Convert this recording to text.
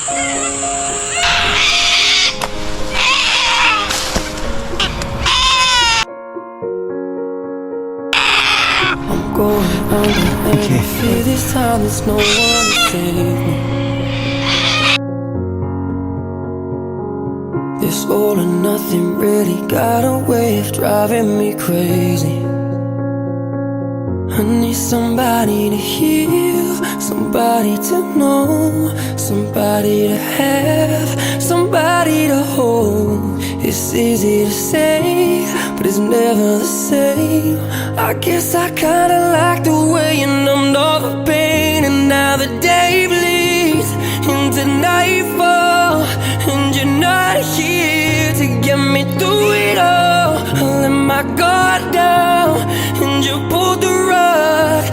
I'm going under and I feel this time there's no one to save me. This all or nothing really got a way of driving me crazy. I need somebody to heal, somebody to know, somebody to have, somebody to hold. It's easy to say, but it's never the same. I guess I kinda like the way you numbed all the pain. And now the day bleeds into nightfall, and you're not here to get me through it all. I let my guard down, and you pulled the rug.